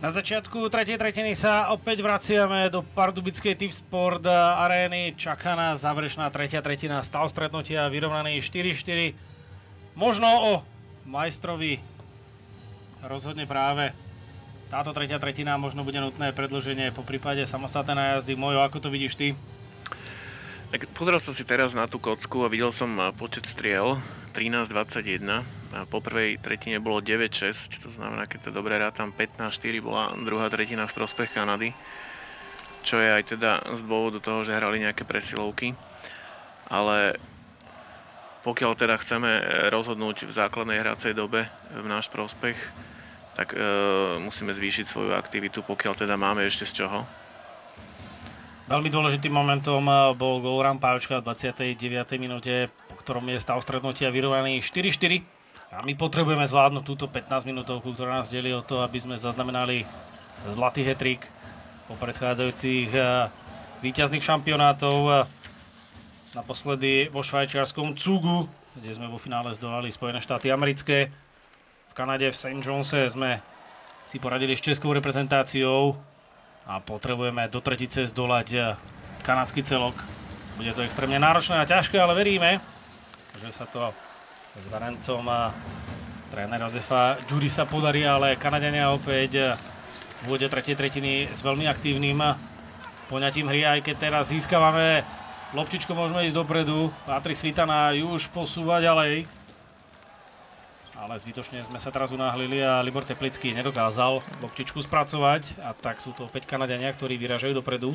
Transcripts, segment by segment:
Na začiatku tretej tretiny sa opäť vraciame do Pardubickej Tipsport arény. Čaká nás záverečná tretia tretina, stav stretnutia vyrovnaný 4-4. Možno o majstrovi rozhodne práve táto tretia tretina, možno bude nutné predĺženie, po prípade samostatné nájazdy. Mojo, ako to vidíš ty? Tak pozrel som si teraz na tú kocku a videl som počet striel 13-21. Po prvej tretine bolo 9-6, to znamená, keď to dobre rátam, 15-4 bola druhá tretina v prospech Kanady, čo je aj teda z dôvodu toho, že hrali nejaké presilovky. Ale pokiaľ teda chceme rozhodnúť v základnej hracej dobe v náš prospech, tak musíme zvýšiť svoju aktivitu, pokiaľ teda máme ešte z čoho. Veľmi dôležitým momentom bol gól Rampáčka v 29. minúte, po ktorom je stav stretnutia vyrovnaný 4-4. A my potrebujeme zvládnuť túto 15 minútovku, ktorá nás delí o to, aby sme zaznamenali zlatý hat-trick po predchádzajúcich víťazných šampionátov. Naposledy vo švajčiarskom Cugu, kde sme vo finále zdolali Spojené štáty americké. V Kanade v St. Johnse sme si poradili s českou reprezentáciou a potrebujeme do tretice zdolať kanadský celok. Bude to extrémne náročné a ťažké, ale veríme, že sa to s verencom trénera Josefa Giudy sa podarí, ale Kanadania opäť v úvode tretej tretiny s veľmi aktívnym poňatím hry, aj keď teraz získavame loptičku, môžeme ísť dopredu. Patrik Svitana ju už posúva ďalej, ale zbytočne sme sa teraz unáhlili a Libor Teplický nedokázal loptičku spracovať a tak sú to opäť Kanadania, ktorí vyrážajú dopredu.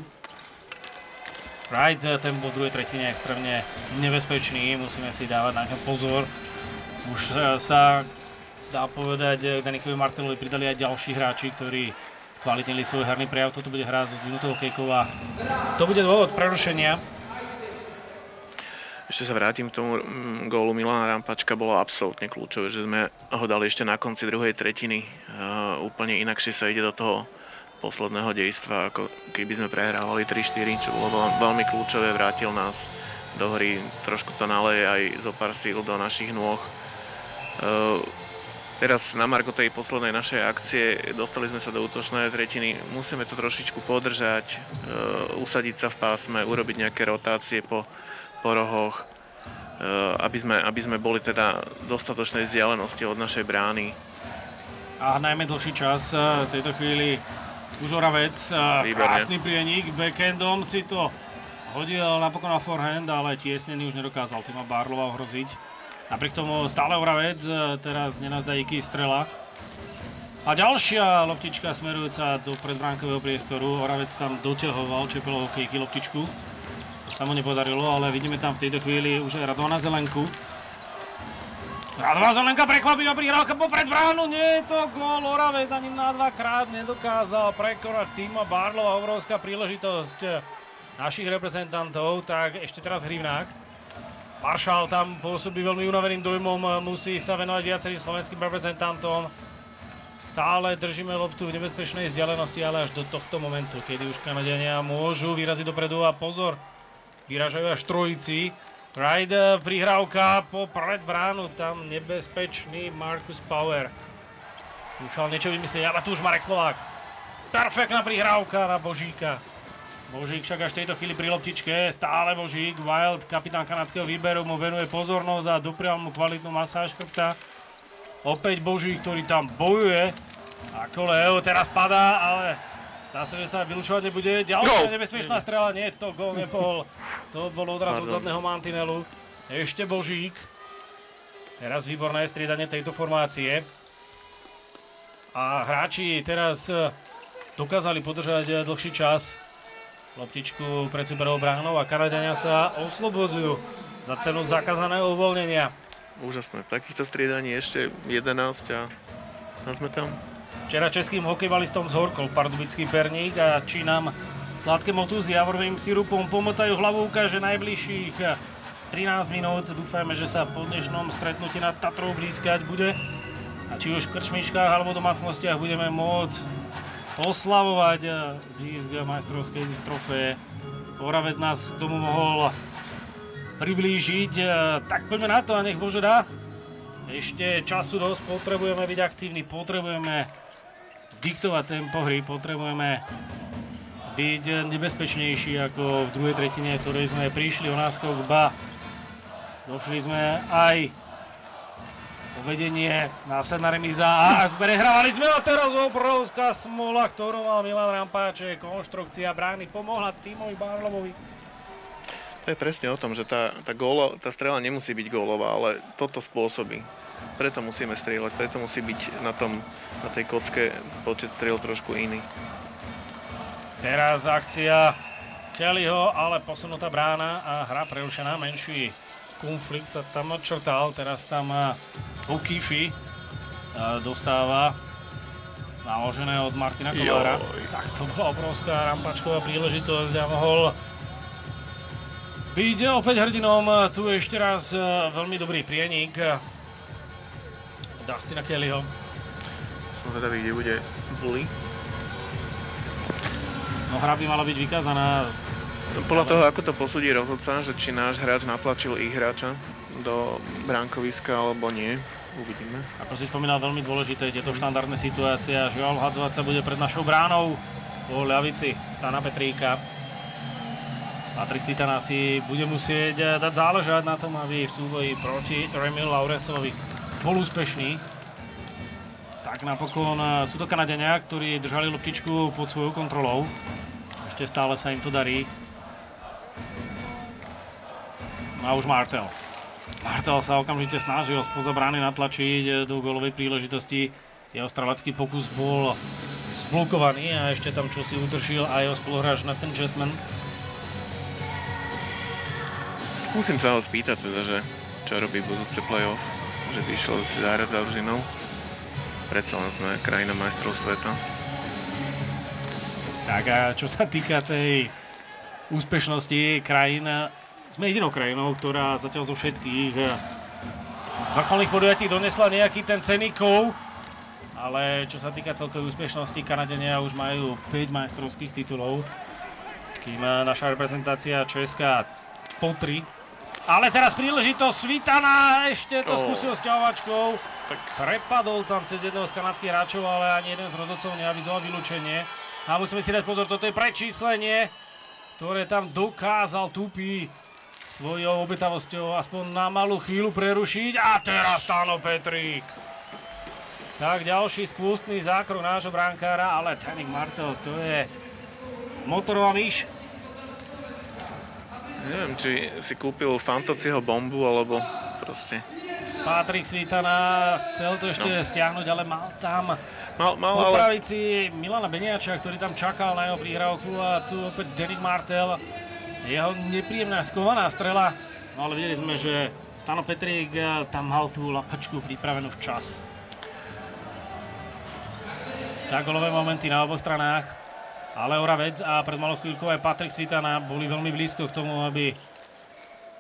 Wright, ten bol v druhej tretine extrémne nebezpečný, musíme si dávať na ňom pozor. Už sa dá povedať, k Danikovi Martelovi pridali aj ďalší hráči, ktorí skvalitnili svoj herný prejav. Toto bude hra so zdvihnutou hokejkou a to bude dôvod prerušenia. Ešte sa vrátim k tomu gólu Milana Rampačka, bolo absolútne kľúčové, že sme ho dali ešte na konci druhej tretiny. Úplne inakšie sa ide do toho posledného dejstva, ako keby sme prehrávali 3-4, čo bolo veľmi kľúčové, vrátil nás do hry, trošku to naleje aj zo pár síl do našich nôh. Teraz na margo tej poslednej našej akcie dostali sme sa do útočnej tretiny, musíme to trošičku podržať, usadiť sa v pásme, urobiť nejaké rotácie po rohoch, aby sme boli teda dostatočnej vzdialenosti od našej brány. A najmä dlhší čas v tejto chvíli už Oravec, krásny prienik, backhandom si to hodil napokon na forehand, ale tiesnený už nedokázal Tima Barlova ohroziť. Napriek tomu stále Oravec, teraz nenazdá Iky strela. A ďalšia loptička smerujúca do predbránkového priestoru, Oravec tam doťahoval Čepelov hokejky loptičku. To sa mu nepodarilo, ale vidíme tam v tejto chvíli už aj Radovana Zelenku. Radová Zelenka prekvapivá prihrávka popred bránu, nie je to gól, Oravec ani na dvakrát nedokázal prekonať Tima Barlova, obrovská príležitosť našich reprezentantov, tak ešte teraz Hrivnák. Maršal tam pôsobí veľmi unaveným dojmom, musí sa venovať viacerým slovenským reprezentantom. Stále držíme loptu v nebezpečnej vzdialenosti, ale až do tohto momentu, kedy už Kanadiania môžu vyraziť dopredu a pozor, vyražajú až trojici. Wright, prihrávka po predbránu, tam nebezpečný Marcus Power. Skúšal niečo vymyslieť, ale tu už Marek Slovák. Perfektná prihrávka na Božíka. Božík však až v tejto chvíli pri loptičke, stále Božík, Wild, kapitán kanadského výberu, mu venuje pozornosť a doprial mu kvalitnú masáž chrbta. Opäť Božík, ktorý tam bojuje. Ako Leo teraz padá, ale zdá sa, že sa vylučovať nebude. Ďalšia nebezpečná strela, nie, to gól nebol. To bol odraz od zadného mantinelu. Ešte Božík. Teraz výborné striedanie tejto formácie. A hráči teraz dokázali podržať dlhší čas loptičku pred superovou bránou a Kanadiania sa oslobodzujú za cenu zakázaného uvoľnenia. Úžasné, takýchto striedaní ešte 11 a sme tam. Včera českým hokejbalistom zhorkol pardubický perník a či nám sladké motu s javorovým sirupom pomotajú hlavu, ukáže najbližších 13 minút. Dúfajme, že sa po dnešnom stretnutí nad Tatrou blízkať bude a či už v krčmičkách alebo domácnostiach budeme môcť oslavovať získ majstrovskej trofeje. Oravec nás k tomu mohol priblížiť. Tak poďme na to a nech Bože dá. Ešte času dosť, potrebujeme byť aktívni, potrebujeme diktovať tempo hry, potrebujeme byť nebezpečnejší ako v druhej tretine, v ktorej sme prišli o náskok, ba došli sme aj vedenie, následná remíza a prehrávali sme a teraz obrovská smola, ktorú mal Milan Rampáček. Konštrukcia brány pomohla Timovi Barlovovi. To je presne o tom, že tá strela nemusí byť gólová, ale toto spôsobí. Preto musíme strieľať, preto musí byť na tej kocke počet striel trošku iný. Teraz akcia Kellyho, ale posunutá brána a hra prerušená. Menší konflikt sa tam odčrtal. Teraz tam O'Keefe dostáva naložené od Martina Kolára. Tak to bola obrovská rampačková príležitosť a mohol byť opäť hrdinom. Tu ešte raz veľmi dobrý prienik Dustina Kellyho. Som vedavý, kde bude Bully. No hra by mala byť vykázaná. Podľa toho, ako to posúdi rozhodca, že či náš hráč natlačil ich hráča do bránkoviska alebo nie, uvidíme. Ako si spomínal, veľmi dôležité tieto štandardné situácie. Žiaľ, hadzovať sa bude pred našou bránou po ľavici Stana Petríka. Patrik Svitana si bude musieť dať záležať na tom, aby v súboji proti Remiu Laurencovi bol úspešný. Tak napokon sú to Kanadenia, ktorí držali loptičku pod svojou kontrolou. Ešte stále sa im to darí. A už Martel. Martel sa okamžite snažil spoza brány natlačiť do gólovej príležitosti. Jeho strelecký pokus bol zblokovaný a ešte tam čosi udržil aj jeho spoluhráč Nathan Jetman. Musím sa ho spýtať teda, že čo robí budúce play-off, že by išiel zahrať za družinou. Predsa len sme krajina majstrov sveta. Tak a čo sa týka tej úspešnosti krajín, sme jedinou krajinou, ktorá zatiaľ zo všetkých vrcholných podujatí donesla nejaký ten cenný kov, ale čo sa týka celkovej úspešnosti, Kanadenia už majú 5 majstrovských titulov, kým naša reprezentácia Česká po 3. Ale teraz príležitosť Svitana, ešte to skúsil s ťahovačkou. Prepadol tam cez jedného z kanadských hráčov, ale ani jeden z rozhodcov neavizoval vylúčenie. A musíme si dať pozor, toto je prečíslenie, ktoré tam dokázal Tupý svojou obetavosťou aspoň na malú chvíľu prerušiť. A teraz Stano Petrík. Tak ďalší spustný zákrok nášho brankára, ale Tanik Martel, to je motorová myš. Neviem, či si kúpil Fantociho bombu, alebo proste... Patrik Svitana chcel to ešte stiahnuť, ale mal tam opraviť si Milana Beniača, ktorý tam čakal na jeho prihrávku, a tu opäť Tanik Martel. Jeho nepríjemná skovaná strela, no ale videli sme, že Stano Petrík tam mal tú lapačku pripravenú včas. Tak golové momenty na oboch stranách, ale Oravec a pred malou chvíľkou aj Patrik Svitana boli veľmi blízko k tomu, aby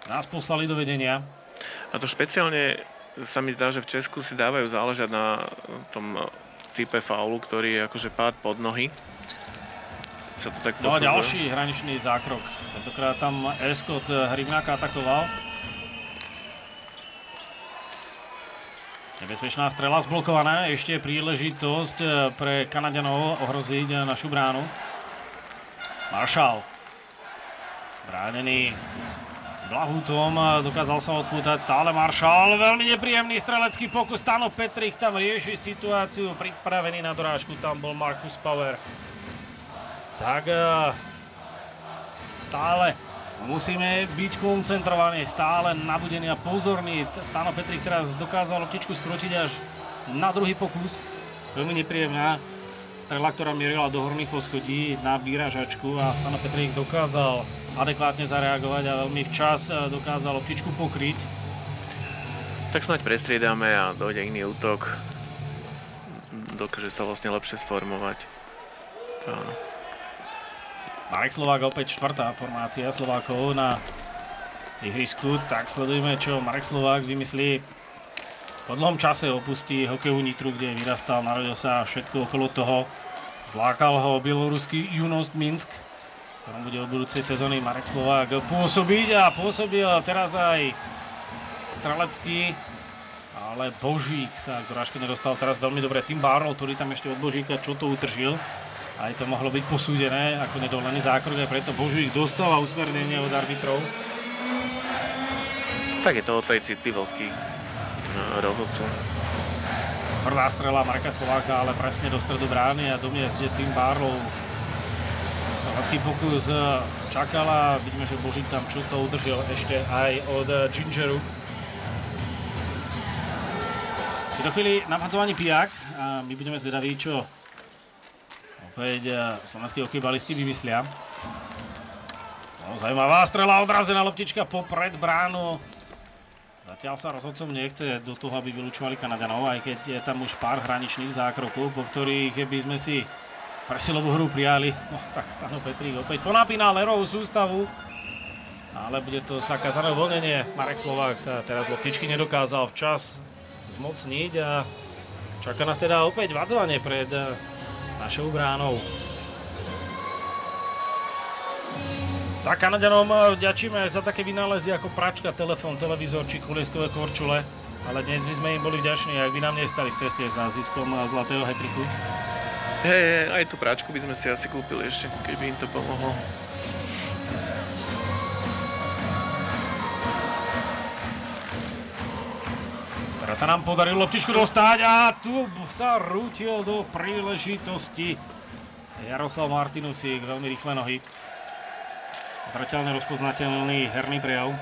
nás poslali do vedenia. A to špeciálne sa mi zdá, že v Česku si dávajú záležať na tom type faulu, ktorý je akože pád pod nohy. Sa to tak no a ďalší hraničný zákrok. Tentokrát tam Escott Hrivňáka atakoval. Nebezpečná strela zblokovaná. Ešte príležitosť pre Kanaďanov ohroziť našu bránu. Marshall. Bránený Blahutom, dokázal sa odpútať stále Marshall. Veľmi nepríjemný strelecký pokus. Stano Petrík tam rieši situáciu. Pripravený na dorážku tam bol Marcus Power. Tak stále musíme byť koncentrovaní, stále nabudení a pozorní. Stano Petrík teraz dokázal loptičku skrútiť až na druhý pokus. Veľmi nepríjemná strela, ktorá mierila do horných poschodí na výražačku a Stano Petrík dokázal adekvátne zareagovať a veľmi včas dokázal loptičku pokryť. Tak snáď prestriedame a dojde iný útok. Dokáže sa vlastne lepšie sformovať. Áno. Marek Slovák opäť štvrtá formácia Slovákov na ihrisku. Tak sledujeme, čo Marek Slovák vymyslí. Po dlhom čase opustí hokeju Nitru, kde vyrastal, narodil sa, všetko okolo toho. Zlákal ho bieloruský Junost Minsk, ktorom bude od budúcej sezóny Marek Slovák pôsobiť a pôsobil teraz aj strelecký. A ale Božík sa k dorážke nedostal teraz veľmi dobre. Tim Barlow, ktorý tam ešte od Božíka čo to utržil. Aj to mohlo byť posúdené ako nedovolený zákrok, aj preto Božík dostáva usmernenie od arbitrov. Tak je to o tej citlivosti rozhodcu. Prvá strela Marka Slováka, ale presne do stredu brány a do miest, kde Tim Barlow slovenský pokus čakala. Vidíme, že Božík tam čo to udržil ešte aj od Gingeru. V tejto chvíli nahadzovaní Piják a my budeme zvedaví, čo opäť slovenskí hokejbalisti vymyslia. No, zaujímavá strela, odrazená loptička popred bránu. Zatiaľ sa rozhodcom nechce do toho, aby vylúčovali Kanaďanov, aj keď je tam už pár hraničných zákrokov, po ktorých by sme si presilovú hru prijali. No tak Stano Petrík opäť ponapínal Lerovú sústavu, ale bude to zakázané uvoľnenie. Marek Slovák sa teraz loptičky nedokázal včas zmocniť a čaká nás teda opäť vadzovanie pred našou bránou. Tak Kanaďanom vďačíme za také vynálezy ako pračka, telefón, televízor či kolieskové korčule, ale dnes by sme im boli vďační, ak by nám nestali v ceste za ziskom zlatého hat-tricku. Aj tú práčku by sme si asi kúpili ešte, keby im to pomohlo. Teraz sa nám podarilo loptičku dostať a tu sa rútil do príležitosti Jaroslav Martinusík, veľmi rýchle nohy. Zreteľne rozpoznateľný herný prejav.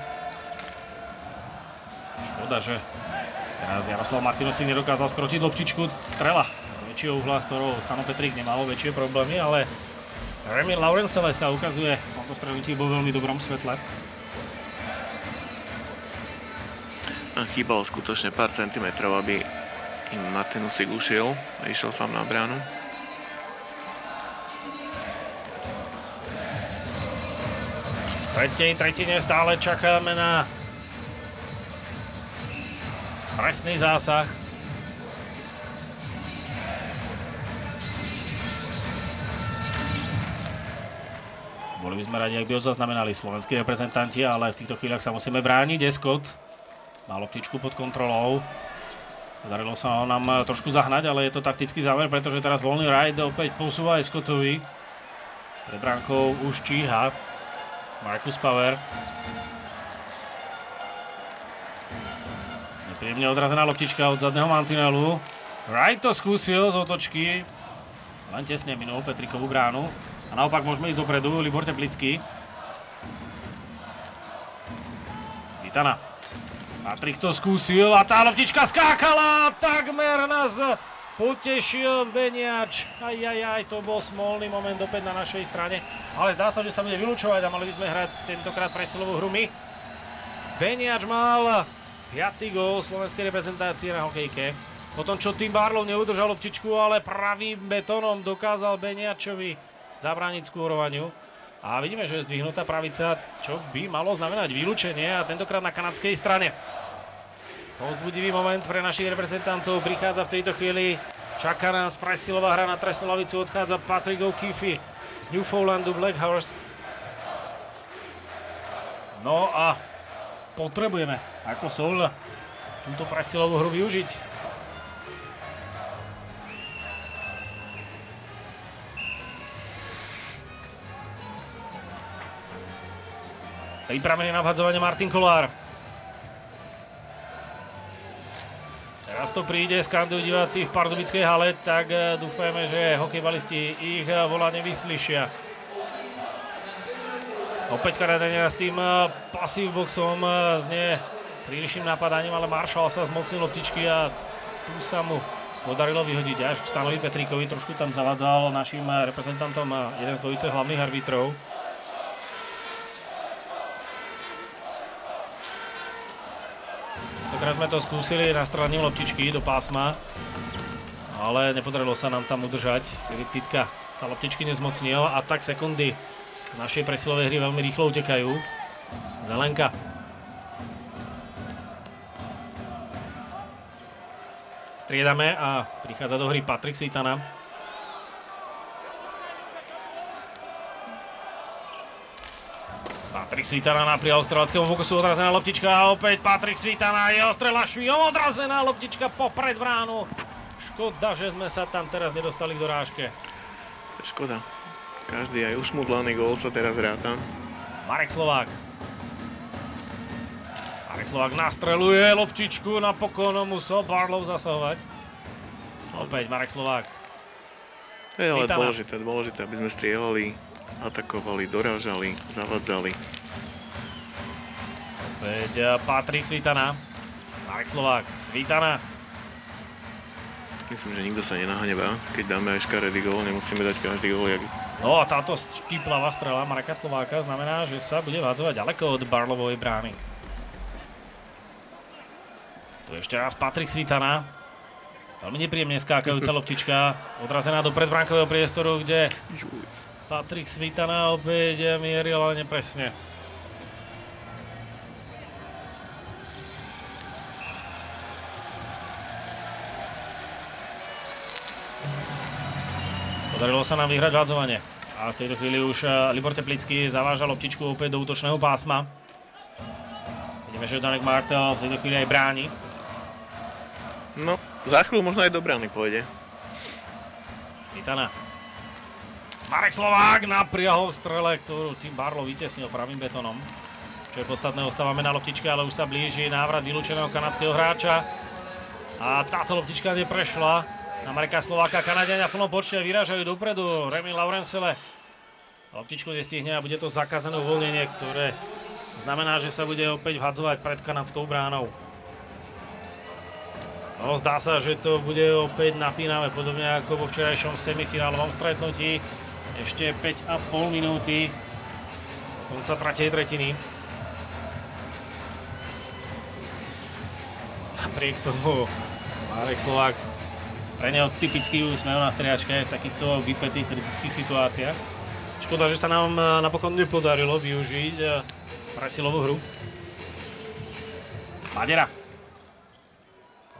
Škoda, že teraz Jaroslav Martinusík nedokázal skrotiť loptičku. Strela z väčšieho uhla, s ktorou Stano Petrík nemal väčšie problémy, ale Remi Laurencele sa ukazuje v tomto strelití vo veľmi dobrom svetle. Chýbalo skutočne pár centimetrov, aby im Martinusík ušiel a išiel sám na bránu. V tretine stále čakáme na presný zásah. Boli by sme radi, ak by ho zaznamenali slovenskí reprezentanti, ale v týchto chvíľach sa musíme brániť. Escott má loptičku pod kontrolou. Podarilo sa ho nám trošku zahnať, ale je to taktický záver, pretože teraz voľný rajd opäť posúva Escottovi. Pred bránkou už číha Marcus Power. Nepríjemne odrazená loptička od zadného mantinelu. Wright to skúsil z otočky. Len tesne minul Petrikovú bránu. A naopak môžeme ísť dopredu. Libor Teplický. Svitana. Patrik to skúsil a tá loptička skákala. Takmer nás potešil Beniač. Aj, to bol smolný moment opäť na našej strane. Ale zdá sa, že sa bude vylúčovať a mali by sme hrať tentokrát presilovú hru my. Beniač mal 5. gól slovenskej reprezentácie na hokejke. Potom, čo Tim Barlow neudržal loptičku, ale pravým betónom dokázal Beniačovi zabrániť skórovaniu. A vidíme, že je zdvihnutá pravica, čo by malo znamenať vylúčenie a tentokrát na kanadskej strane. Povzbudivý moment pre našich reprezentantov prichádza v tejto chvíli. Čaká nás presilová hra, na trestnú lavicu odchádza Patrick O'Keefe z Newfoundlandu Black Horse. No a potrebujeme ako Sol túto presilovú hru využiť. Pripravený na vhadzovanie Martin Kolár. Teraz to príde, skandujú diváci v pardubickej hale, tak dúfajme, že hokejbalisti ich volanie vyslyšia. Opäť Kanadania s tým pasív boxom, s prílišným napadaním, ale Marshall sa zmocnil loptičky a tu sa mu podarilo vyhodiť až k Stanovi Petríkovi. Trošku tam zavadzal našim reprezentantom jeden z dvojice hlavných arbitrov. Tentokrát sme to skúsili nastrelením loptičky do pásma, ale nepodarilo sa nám tam udržať. Filip Titka sa loptičky nezmocnil a tak sekundy z našej presilovej hry veľmi rýchlo utekajú. Zelenka. Striedame a prichádza do hry Patrik Svitana. Patrik Svitana na pri australickému fokusu, odrazená loptička a opäť Patrik Svitana, jeho strela švihom, odrazená loptička popred bránu. Škoda, že sme sa tam teraz nedostali k dorážke. Škoda. Každý aj ušmudlaný gól sa teraz ráta. Marek Slovák. Marek Slovák nastreluje loptičku, napokon musel Barlow zasahovať. Opäť Marek Slovák. To je ale dôležité, aby sme strieľali, atakovali, dorážali, zavadzali. Opäť Patrik Svitana. Marek Slovák, Svitana. Myslím, že nikto sa nenahnevá. Keď dáme aj škaredý gól, nemusíme dať každý gól. No a táto štíplavá strela Mareka Slováka znamená, že sa bude vádzovať ďaleko od Barlowovej brány. Tu ešte raz Patrik Svitana. Veľmi nepríjemne skákajúca loptička. Odrazená do predbránkového priestoru, kde Patrik Svitana opäť mieril, ale nepresne. Podarilo sa nám vyhrať vádzovanie. A v tejto chvíli už Libor Teplický zaváža loptičku opäť do útočného pásma. Vidíme, že Danek Martel v tejto chvíli aj bráni. No, za chvíľu možno aj do brány pôjde. Svitana. Marek Slovák napriahol k strele, ktorú tým Barlow vytesnil pravým betónom. Čo je podstatné, ostávame na loptičke, ale už sa blíži návrat vylúčeného kanadského hráča. A táto loptička neprešla. Na Mareka Slováka Kanadiania v plnom počte vyrážajú dopredu. Remi Laurencele loptičku nestihne a bude to zakázané uvoľnenie, ktoré znamená, že sa bude opäť vhadzovať pred kanadskou bránou. No, zdá sa, že to bude opäť napínavé, podobne ako vo včerajšom semifinálovom stretnutí. Ešte 5,5 minúty konca tretej tretiny. Napriek tomu Marek Slovák, pre neho typický úsmev na striačke v takýchto vypätých kritických situáciách. Škoda, že sa nám napokon nepodarilo využiť presilovú hru. Madera.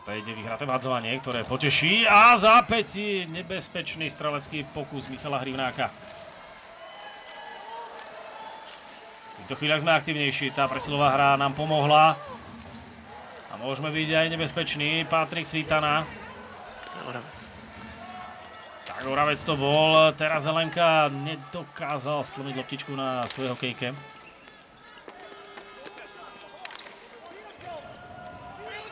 Opäť vyhraté vádzovanie, ktoré poteší a zápäť nebezpečný strelecký pokus Michala Hrivnáka. V týchto chvíľach sme aktivnejší, tá presilová hra nám pomohla. A môžeme byť aj nebezpeční. Patrik Svitana. Tak Oravec to bol, teraz Zelenka nedokázal stlmiť loptičku na svojej hokejke.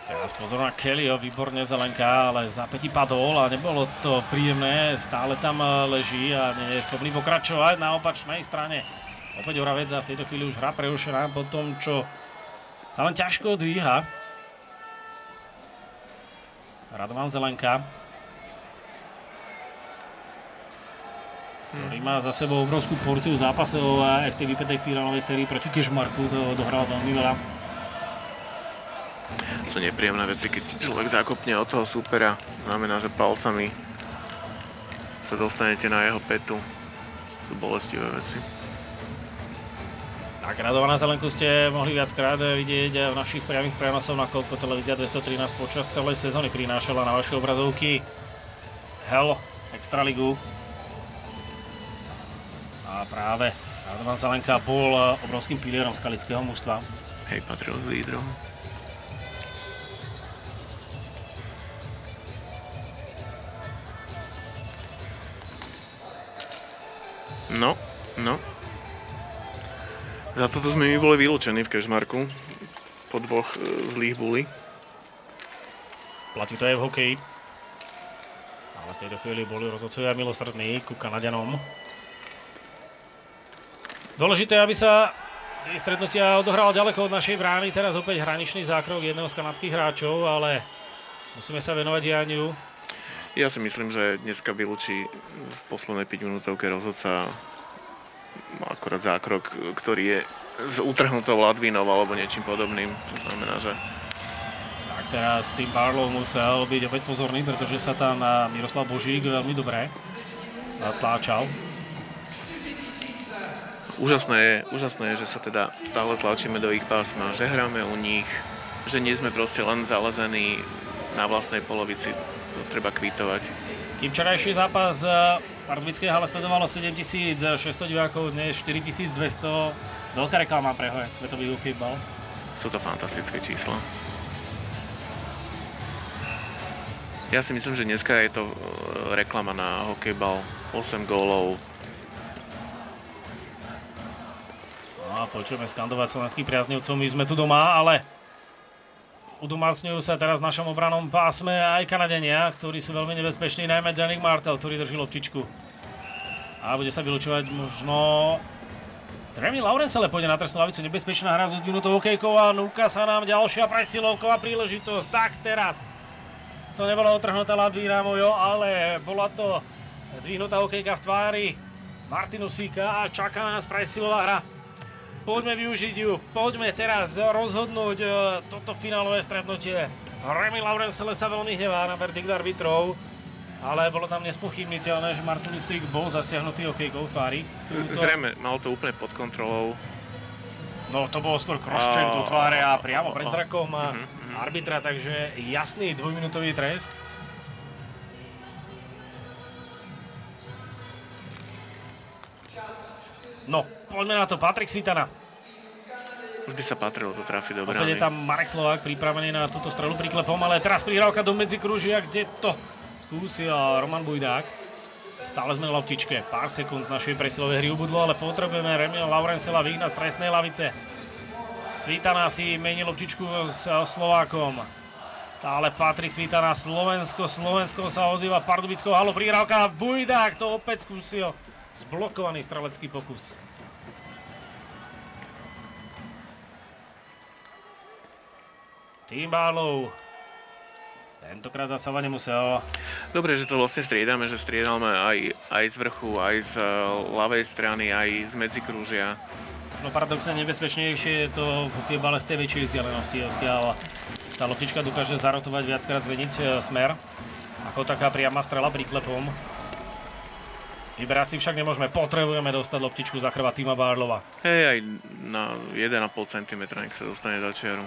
Teraz pozor na Kellyho, výborne Zelenka, ale v zápäti padol a nebolo to príjemné, stále tam leží a nie je schopný pokračovať na opačnej strane. Opäť Oravec a v tejto chvíli už hra prerušená po tom, čo sa len ťažko dvíha. Radovan Zelenka, ktorý má za sebou obrovskú porciu zápasov a aj v tej vypätej finálovej sérii proti Kežmarku to dohral veľmi veľa. Sú nepríjemné veci, keď človek zakopne od toho supera. Znamená, že palcami sa dostanete na jeho petu. Sú bolestivé veci. Tak, Radovana Zelenku ste mohli viackrát vidieť v našich priamých prenosoch, nakoľko Televízia 213 počas celej sezóny prinášala na vaše obrazovky Hell Extraligu. A práve Radovan Zelenka bol obrovským pilierom skalického mužstva. Hej, patril s lídrom. No. Za toto sme my boli vylúčení v Kežmarku po dvoch zlých bully. Platí to aj v hokeji. Ale v tejto chvíli boli rozhodcovia milosrdní ku Kanadianom. Dôležité, aby sa stretnutia odohralo ďaleko od našej brány. Teraz opäť hraničný zákrok jedného z kanadských hráčov, ale musíme sa venovať dianiu. Ja si myslím, že dneska vylúči v poslednej 5 minútovke rozhodca akorát zákrok, ktorý je s utrhnutou ladvinou alebo niečím podobným. To znamená, že... Tak teraz tým Barlow musel byť opäť pozorný, pretože sa tam Miroslav Božík veľmi dobre tláčal. Úžasné je, že sa teda stále tlačíme do ich pásma, že hráme u nich, že nie sme proste len zalezení na vlastnej polovici. To treba kvítovať. Kým včerajší zápas v Pardubickej hale sledovalo 7600 divákov, dnes 4200. Veľká reklama pre svetový hokejbal. Sú to fantastické čísla. Ja si myslím, že dneska je to reklama na hokejbal. 8 gólov. No a počujeme skandovať slovenských priaznivcov. My sme tu doma, ale udomácňujú sa teraz v našom obranom pásme aj Kanadenia, ktorí sú veľmi nebezpeční, najmä Danik Martel, ktorý drží loptičku. A bude sa vylučovať možno... Remi Laurensele pôjde na trestnú lavicu, nebezpečná hra so zdvihnutou hokejkou a núka sa nám ďalšia presilovková príležitosť. Tak teraz. To nebola otrhnutá labdína mojo, ale bola to zdvihnutá hokejka v tvári Martinusíka a čaká nás presilová hra. Poďme využiť ju, poďme teraz rozhodnúť toto finálové stretnutie. Remi Laurensele sa veľmi hnevá na verdikt arbitrov, ale bolo tam nespochybniteľné, že Martinusík bol zasiahnutý hokejkou v tvári. Zrejme, mal to úplne pod kontrolou. No to bolo skôr cross-check do tváre a priamo pred zrakom arbitra, takže jasný dvojminútový trest. No, poďme na to, Patrik Svitana. Už by sa patrilo to trafiť do brány. Opäť je tam Marek Slovák pripravený na túto strelu príklepom, ale teraz prihrávka do medzikružia, kde to skúsil Roman Bujdák. Stále sme na loptičke, pár sekúnd z našej presilovej hry ubudlo, ale potrebujeme Remia Laurensela vyhnať z trestnej lavice. Svitana si mení loptičku s Slovákom. Stále Patrik Svitana, Slovensko sa ozýva Pardubickou halo, prihrávka, Bujdák to opäť skúsil. Zblokovaný strelecký pokus. Tým Barlow. Tentokrát zasávať nemusel. Dobre, že to vlastne striedame, že striedame aj z vrchu, aj z ľavej strany, aj z medzikrúžia. No paradoxne nebezpečnejšie je to v hokejbale z tej väčšej vzdialenosti, odkiaľ tá loptička dokáže zarotovať viackrát zmeniť smer, ako taká priama strela príklepom. Vyberať si však nemôžeme, potrebujeme dostať loptičku za chrbát Tima Barlova. Hej, aj na 1,5 cm, nech sa dostane za čiaru.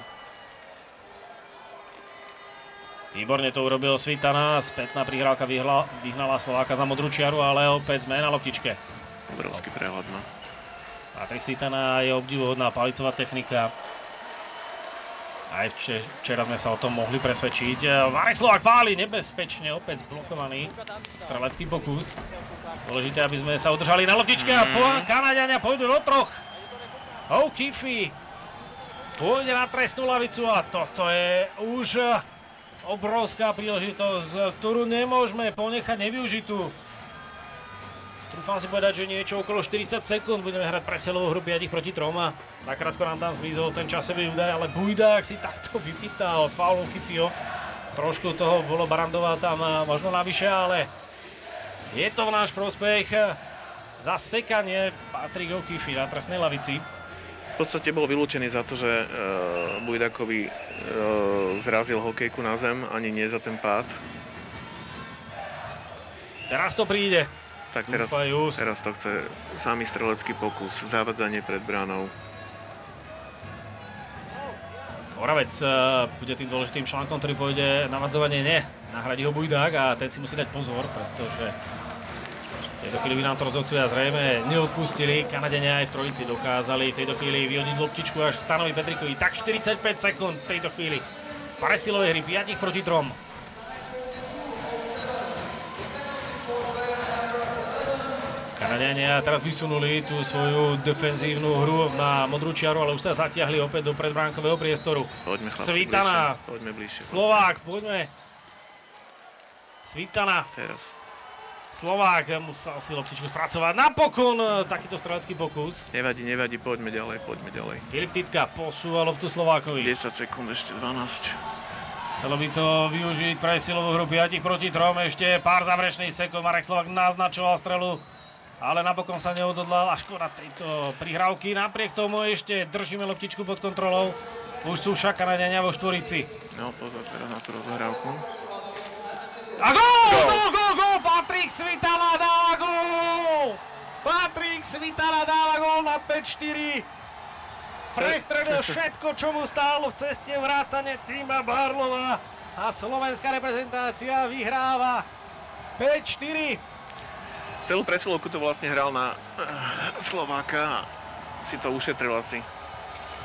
Výborne to urobil Svitana, spätná prihrávka vyhnala Slováka za modrú čiaru, ale opäť sme na loptičke. Obrovský prehľad, no. Patrik Svitana je obdivuhodná palicová technika. Aj včera sme sa o tom mohli presvedčiť. Marek Slovák páli nebezpečne, opäť zblokovaný strelecký pokus. Dôležité, aby sme sa udržali na loptičke a Kanadiania pôjdu do troch. O'Keefe pôjde na trestnú lavicu a toto je už obrovská príležitosť, ktorú nemôžeme ponechať nevyužitú. Trúfam si povedať, že niečo okolo 40 sekúnd budeme hrať presilovú hru 5 proti 3 a nakrátko nám tam zmizol ten časový údaj, ale Bujdák si takto vypýtal faul O'Keefeho. Trošku toho bolo Barandová tam možno navyše, ale je to v náš prospech. Zasekanie Patrik O'Keefe na trestnej lavici. V podstate bol vylúčený za to, že Bujdákovi zrazil hokejku na zem, ani nie za ten pád. Teraz to príde. Tak teraz to chce samý strelecký pokus, zavadzanie pred bránou. Oravec bude tým dôležitým článkom, ktorý pôjde navadzovanie nie. Nahradí ho Bujdák a ten si musí dať pozor, pretože v tejto chvíli by nám to rozhodcovia zrejme neodpustili. Kanadenia aj v trojici dokázali v tejto chvíli vyhodiť loptičku až Stanovi Petrikovi. Tak 45 sekúnd v tejto chvíli. Presilovej hry 5 proti 3. Kanadiania teraz vysunuli tú svoju defenzívnu hru na modrú čiaru, ale už sa zatiahli opäť do predbránkového priestoru. Poďme chlapci, Svitana, poďme bližšie. Slovák, poďme. Svitana. Teraz. Slovák musel si loptičku spracovať. Napokon takýto strelecký pokus. Nevadí, poďme ďalej. Filip Titka posúva loptu Slovákovi. 10 sekúnd, ešte 12. Chcelo by to využiť pre silovú hru 5 proti 3. Ešte pár záverečných sekúnd. Marek Slovák naznačoval strelu, ale napokon sa neodhodlal a škoda tejto prihrávky. Napriek tomu ešte držíme loptičku pod kontrolou. Už sú však Kanadiania vo štvorici. No pozor teraz na tú rozohrávku. A gól! Patrik Svitana dáva gól! Patrik Svitana dáva gól na 5-4. Prestredil všetko, čo mu stálo v ceste, vrátane Tima Barlova. A slovenská reprezentácia vyhráva 5-4. Celú presilovku to vlastne hral na Slováka. si to ušetril asi.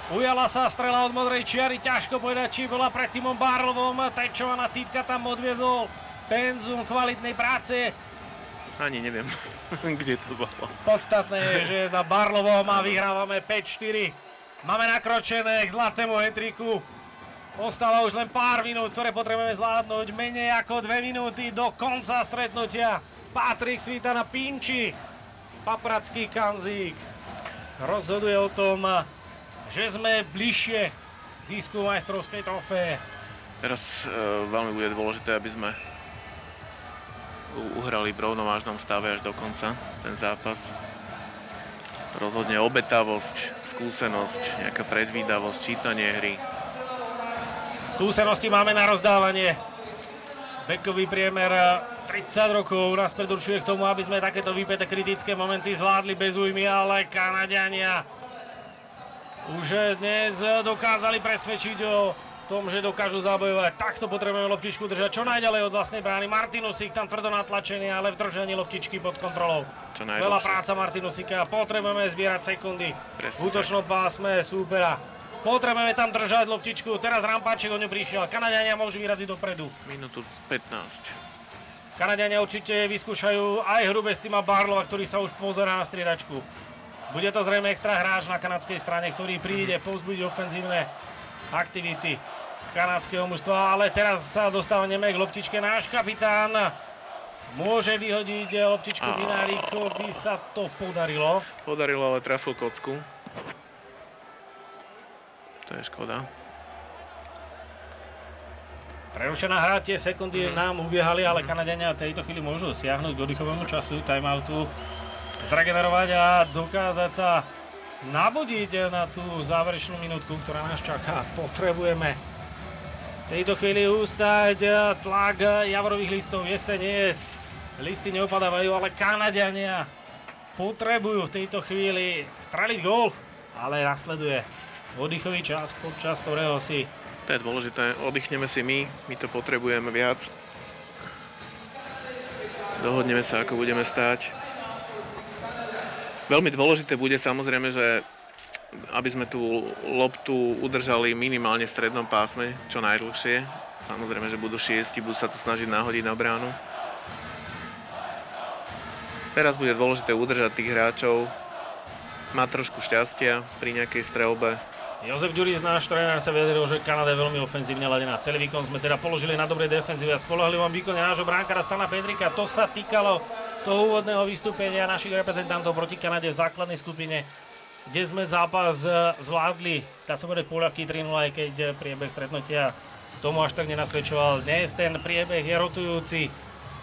Ujala sa strela od modrej čiary, ťažko povedať, či bola pred Timom Barlovom. Tečovaná týtka tam odviezol penzum kvalitnej práce. Ani neviem, kde to bolo. Podstatné je, že za Barlovom a vyhrávame 5-4. Máme nakročené k zlatému hetriku. Ostáva už len pár minút, ktoré potrebujeme zvládnuť. Menej ako 2 minúty do konca stretnutia. Patrik Svita na pinči. Papracký Kanzík rozhoduje o tom, že sme bližšie získu majstrovskej trofeje. Teraz veľmi bude dôležité, aby sme uhrali v rovnovážnom stave až do konca ten zápas. Rozhodne obetavosť, skúsenosť, nejaká predvídavosť, čítanie hry. Skúsenosti máme na rozdávanie. Vekový priemer 30 rokov nás predurčuje k tomu, aby sme takéto vypäté kritické momenty zvládli bez újmy, ale Kanaďania už dnes dokázali presvedčiť o tom, že dokážu zabojovať. Takto potrebujeme loptičku držať čo najďalej od vlastnej brány. Martinusík tam tvrdo natlačený, ale v držaní loptičky pod kontrolou. Veľa práca Martinusíka. Potrebujeme zbierať sekundy v útočnom pásme súpera. Potrebujeme tam držať loptičku. Teraz Rampáček o ňu prišiel. Kanaďania môžu vyraziť dopredu. Minútu 15. Kanaďania určite vyskúšajú aj hru bez Tima Barlova, ktorý sa už pozerá na striedačku. Bude to zrejme extra hráč na kanadskej strane, ktorý príde povzbudiť ofenzívne aktivity kanadského mužstva, ale teraz sa dostávame k loptičke. Náš kapitán môže vyhodiť loptičku Vinárikovi, sa to podarilo. Podarilo, ale trafil kocku. To je škoda. Prerušená hra, tie sekundy nám ubiehali, ale Kanaďania v tejto chvíli môžu siahnuť k oddychovému času, timeoutu, zregenerovať a dokázať sa nabudiť na tú záverečnú minútku, ktorá nás čaká. Potrebujeme v tejto chvíli ustať tlak javorových listov. Jeseň je, listy neopadávajú, ale Kanaďania potrebujú v tejto chvíli streliť gól, ale nasleduje oddychový čas, počas ktorého si... To je dôležité, oddychneme si my to potrebujeme viac. Dohodneme sa, ako budeme stáť. Veľmi dôležité bude samozrejme, že aby sme tú loptu udržali minimálne v strednom pásme, čo najdlhšie. Samozrejme, že budú 6, budú sa to snažiť nahodiť na bránu. Teraz bude dôležité udržať tých hráčov, mať trošku šťastia pri nejakej streľbe. Jozef Ďuriz, náš tréner, sa vyjadril, že Kanada je veľmi ofenzívne ladená. Celý výkon sme teda položili na dobrej defenzíve a spoľahlivom výkone nášho bránkara Stana Pedrika. To sa týkalo toho úvodného vystúpenia našich reprezentantov proti Kanade v základnej skupine, kde sme zápas zvládli, dá sa povedať, Poliaky 3-0, aj keď priebeh stretnutia tomu až tak nenasvedčoval. Dnes ten priebeh je rotujúci.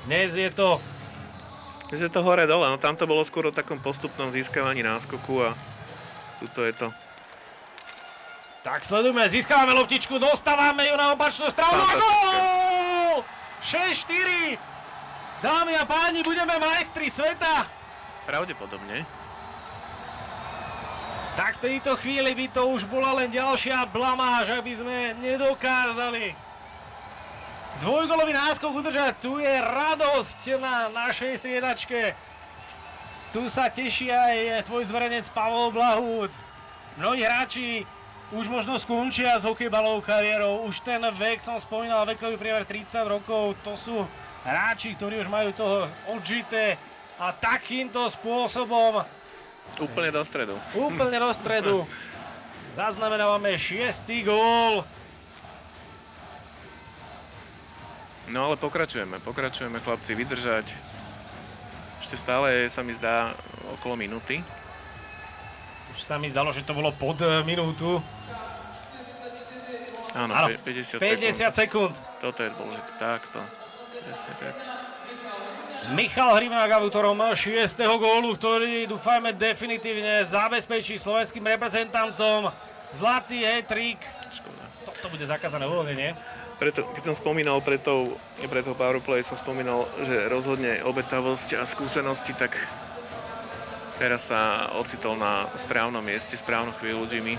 Dnes je to hore-dole, no tam to bolo skôr o takom postupnom získavaní náskoku a tuto je to. Tak sledujme, získavame loptičku, dostávame ju na opačnú stranu a gól! 6-4! Dámy a páni, budeme majstri sveta! Pravdepodobne. Tak v tejto chvíli by to už bola len ďalšia blamáž, aby sme nedokázali dvojgolový náskok udržať. Tu je radosť na našej striedačke. Tu sa teší aj tvoj zverenec Pavol Blahút. Mnohí hráči už možno skončia s hokejbalovou kariérou. Už ten vek, som spomínal, vekový priemer 30 rokov. To sú hráči, ktorí už majú toho odžité a takýmto spôsobom úplne do stredu. Úplne do stredu. Zaznamenávame 6. gól. No ale pokračujeme chlapci, vydržať. Ešte stále sa mi zdá okolo minúty. Už sa mi zdalo, že to bolo pod minútu. Áno, 50 sekúnd. Toto je dôležité, takto. Presne tak. Michal Hrimák autorom 6. gólu, ktorý dúfajme definitívne zabezpečí slovenským reprezentantom zlatý hat-trick. Toto bude zakázané úlohy, nie? Preto, keď som spomínal pre toho powerplay, som spomínal, že rozhodne obetavosť a skúsenosti, tak teraz sa ocitol na správnom mieste, správnu chvíľu Jimmy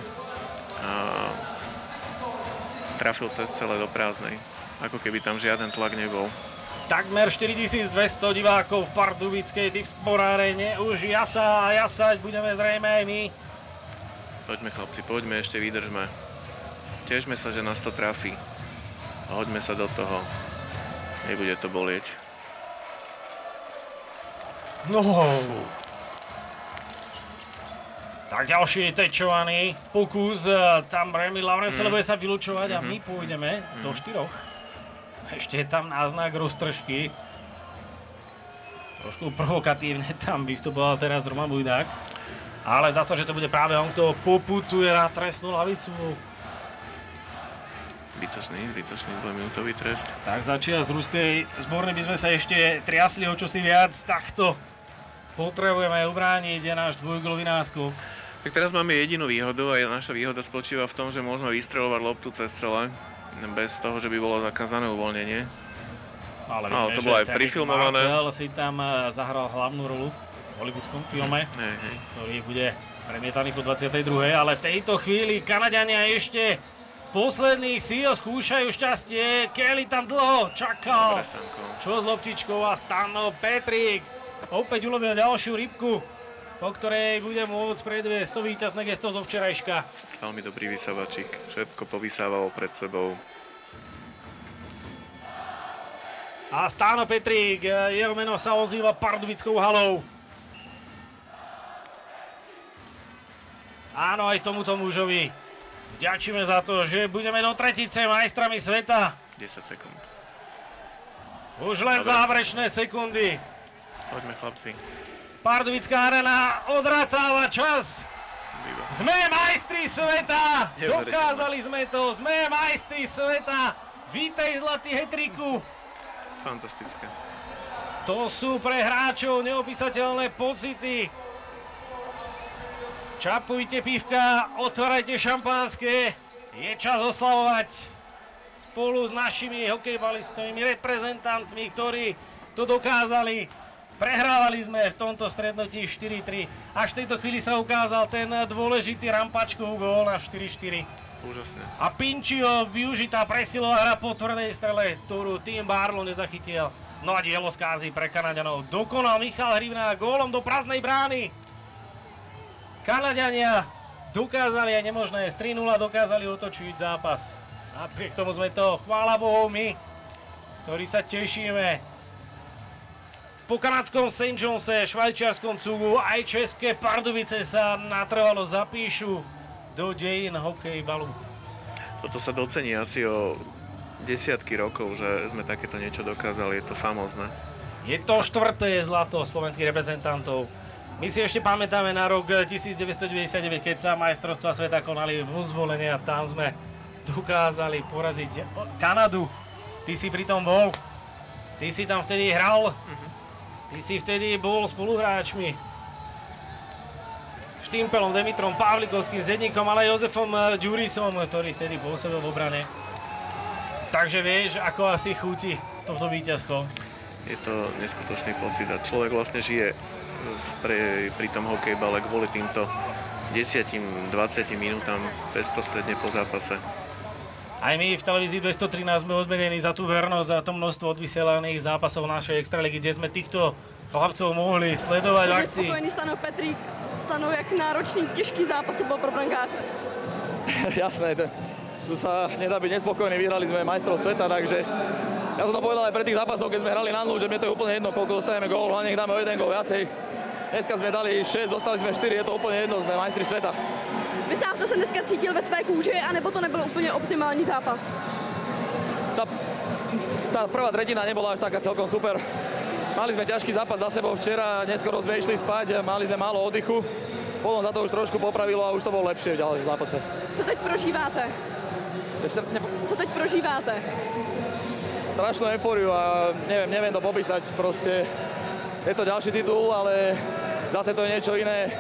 a trafil cez celé do prázdnej, ako keby tam žiaden tlak nebol. Takmer 4200 divákov v Pardubickej Tipsport Arene. Už jasať budeme zrejme aj my. Poďme chlapci, poďme, ešte vydržme. Tešme sa, že nás to trafí. A hoďme sa do toho. Nebude to bolieť. No. Tak ďalší je tečovaný pokus. Tam Remy Laurenceau bude sa vylučovať a my pôjdeme do 4. Ešte je tam náznak roztržky. Trošku provokatívne tam vystupoval teraz Roman Bujdák. Ale zdá sa, že to bude práve on, kto poputuje na trestnú lavicu. Zbytočný 2-minútový trest. Tak začiaľ z ruskej zborny by sme sa ešte triasli o čosi viac. Takto potrebujeme ubrániť náš dvojgolový náskok. Tak teraz máme jedinú výhodu a naša výhoda spočíva v tom, že môžeme vystreľovať loptu cez celé. Bez toho, že by bolo zakázané uvoľnenie. Ale to bolo aj prifilmované. Martel si tam zahral hlavnú rolu v hollywoodskom filme, ktorý bude premietaný po 22. Ale v tejto chvíli Kanaďania ešte z posledných síl skúšajú šťastie. Kelly tam dlho čakal. Čo s loptičkou a Stano Petrík opäť ulovil ďalšiu rybku, po ktorej bude môcť predviesť to víťazné gesto zo včerajška. Veľmi dobrý vysavačík. Všetko povysával pred sebou. A Stano Petrík, jeho meno sa ozýva Pardubickou halou. Áno, aj tomuto mužovi vďačíme za to, že budeme do tretice majstrami sveta. 10 sekúnd. Už len záverečné sekundy. Poďme chlapci. Pardubická arena odratáva čas. Sme majstri sveta. Dokázali sme to. Sme majstri sveta. Vítej zlatý hetriku. Fantastické. To sú pre hráčov neopísateľné pocity. Čapujte pivka, otvárajte šampanské. Je čas oslavovať spolu s našimi hokejbalistovými reprezentantmi, ktorí to dokázali. Prehrávali sme v tomto stretnutí 4-3. Až v tejto chvíli sa ukázal ten dôležitý rampačkov gól na 4-4. Úžasné. A Pinčio využitá presilová hra po tvrdej strele, ktorú tým Barlow nezachytil. No a dielo skázy pre Kanaďanov dokonal Michal Hrivná gólom do prázdnej brány. Kanaďania dokázali aj nemožné, z 3-0 dokázali otočiť zápas. Napriek tomu sme to, chvála Bohu, my, ktorí sa tešíme. Po kanadskom St. Johnse, švajčiarskom Cugu, aj české Pardubice sa natrvalo zapíšu do dejín hokejbalu. Toto sa docení asi o desiatky rokov, že sme takéto niečo dokázali, je to famózne. Je to 4. zlato slovenských reprezentantov. My si ešte pamätáme na rok 1999, keď sa majstrovstvá sveta konali v Uzvolení a tam sme dokázali poraziť Kanadu. Ty si pri tom bol, ty si tam vtedy hral, ty si vtedy bol spoluhráčmi. Štimpelom, Demitrom Pavlikovským, Zedníkom, ale aj Jozefom Ďurisom, ktorý vtedy pôsobil v obrane. Takže vieš, ako asi chutí toto víťazstvo. Je to neskutočný pocit a človek vlastne žije pri tom hokejbale kvôli týmto 10-20 minútam bezprostredne po zápase. Aj my v televízii 213 sme odmenení za tú vernosť, za to množstvo odvysielaných zápasov našej extraligy, kde sme týchto chlapcov mohli sledovať v akcii. Spokojený Stano Petrík. Stano, jak náročný, těžký zápas to bol pro brankáře. Jasné, tu sa nedá byť nespokojný, vyhrali sme majstrov sveta, takže ja som to povedal aj pre tých zápasov, keď sme hrali na nulu, že mne to je úplne jedno, koľko dostajeme gól, hlavne nech dáme o jeden gól viacej. Dneska sme dali 6, dostali sme 4, je to úplne jedno, sme majstri sveta. Vy sám jste se dneska cítil ve své kůži, anebo to nebyl úplně optimální zápas? Tá prvá tretina nebola až taká celkom super. Mali sme ťažký zápas za sebou včera, neskoro sme išli spať, mali sme málo oddychu. Potom za to už trošku popravilo a už to bolo lepšie v ďalšom zápase. Co teď prožíváte? Co teď prožíváte? Strašnú eufóriu a neviem to popísať, proste je to ďalší titul, ale zase to je niečo iné.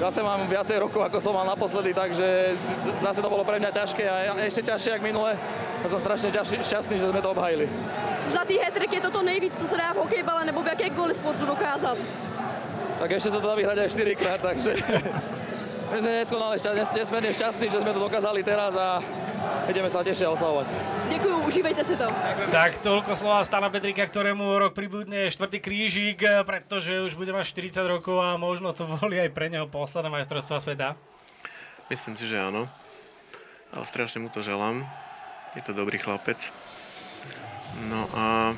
Zase mám viacej rokov, ako som mal naposledy, takže zase to bolo pre mňa ťažké a ešte ťažšie, jak minule. Ja som strašne šťastný, že sme to obhajili. Zlatý hat-trick, je to to nejvíc, co se dá v hokejbale nebo v jakékoliv sportu dokázat? Tak ešte sa to dá vyhrať aj 4-krát, takže nesmierne šťastný, že sme to dokázali teraz a ideme sa tešia oslavovať. Ďakujem, užívajte si to. Tak toľko slova Stana Petríka, ktorému rok pribudne 4. krížik, pretože už bude mať 40 rokov a možno to boli aj pre neho posledné majstrovstvá sveta. Myslím si, že áno. Ale strašne mu to želám. Je to dobrý chlapec. No a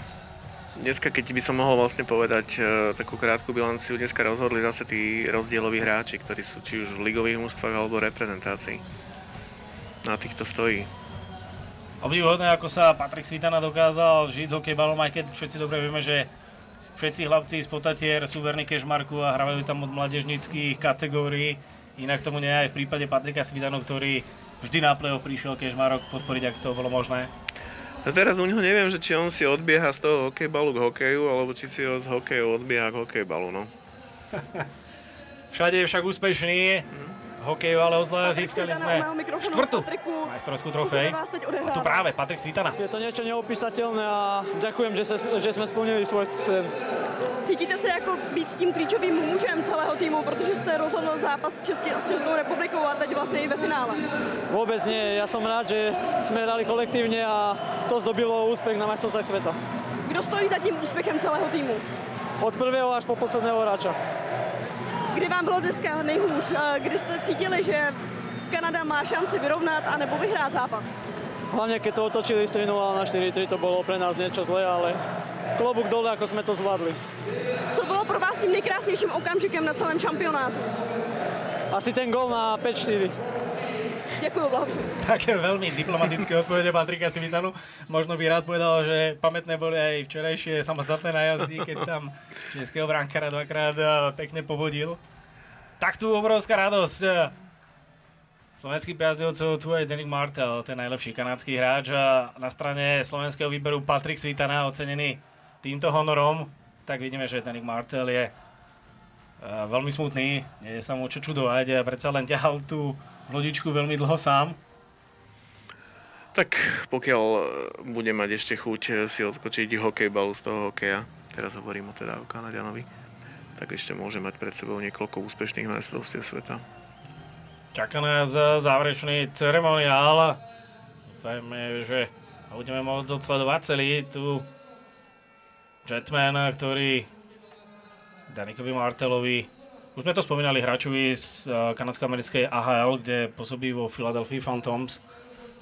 dneska, keď by som mohol vlastne povedať takú krátku bilanciu, dneska rozhodli zase tí rozdieloví hráči, ktorí sú či už v ligových mužstvách alebo reprezentácii. Na týchto stojí. Obdivuhodné, ako sa Patrik Svitana dokázal žiť s hokejbalom, aj keď všetci dobre vieme, že všetci chlapci z Potatier sú verní Kežmarku a hrávajú tam od mládežníckych kategórií. Inak tomu nie aj v prípade Patrika Svitanu, ktorý vždy na play-off prišiel Kežmarok podporiť, ak to bolo možné. A teraz u neho neviem, že či on si odbieha z toho hokejbalu k hokeju, alebo či si ho z hokeju odbieha k hokejbalu, no. Všade je však úspešný. Hokeju, ale ozle získali sme štvrtú majstrovskú trofej. A tu práve Patrik Svitana. Je to niečo neopísateľné a ďakujem, že sme splnili svoj sen. Cítíte se jako být tím klíčovým mužem celého týmu, protože jste rozhodl zápas s Českou republikou a teď vlastně i ve finále? Vôbec nie, ja som rád, že sme hrali kolektívne a to zdobilo úspech na majstrovstvách sveta. Kdo stojí za tím úspěchem celého týmu? Od prvého až po posledného hráča. Kdy vám bylo dneska nejhůř? Kdy jste cítili, že Kanada má šanci vyrovnat anebo vyhrát zápas? Hlavne keď to otočili z 3-0 na 4-3, to bolo pre nás niečo zlé, ale klobúk dole, ako sme to zvládli. Co bylo pro vás tím nejkrásnějším okamžikem na celém šampionátu? Asi ten gól na 5-4. Ďakujem, blahopřeji. Také veľmi diplomatické odpovede Patrika Svitanu. Možno by rád povedal, že pamätné boli aj včerajšie samostatné najazdy, keď tam českého brankára dvakrát pekne povodil. Tak tu obrovská radosť slovenských priaznivcov, tu je Danick Martel, ten najlepší kanadský hráč a na strane slovenského výberu Patrik Svitana ocenený týmto honorom. Tak vidíme, že Danick Martel je veľmi smutný, je sa mu čo čudovať a predsa len ťahal tú lodičku veľmi dlho sám. Tak pokiaľ bude mať ešte chuť si odskočiť hokejbalu z toho hokeja, teraz hovorím teda o Kanaďanovi, tak ešte môže mať pred sebou niekoľko úspešných majstrovstiev sveta. Čaká nás záverečný ceremoniál. Dúfajme, že budeme môcť odsledovať celý tu Jetman, ktorý Danickovi Martelovi, už sme to spomínali, hráčovi z kanadsko-americkej AHL, kde pôsobí vo Philadelphia Phantoms,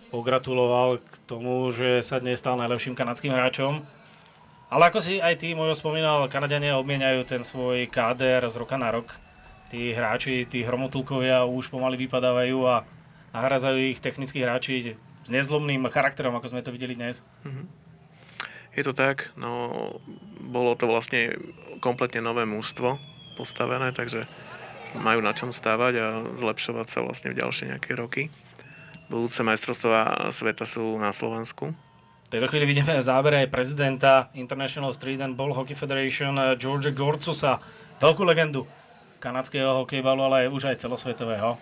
pogratuloval k tomu, že sa dnes stal najlepším kanadským hráčom. Ale ako si aj ty, Mojo, spomínal, Kanadiania obmieniajú ten svoj káder z roka na rok. Tí hráči, tí hromotulkovia už pomaly vypadávajú a nahradzajú ich technickí hráči s nezlomným charakterom, ako sme to videli dnes. Je to tak, no bolo to vlastne kompletne nové mužstvo postavené, takže majú na čom stávať a zlepšovať sa vlastne v ďalšie nejaké roky. Budúce majstrovstvá sveta sú na Slovensku. V tejto chvíli vidíme záber aj prezidenta International Street and Ball Hockey Federation George Gortzusa, veľkú legendu kanadského hokejbalu, ale už aj celosvetového.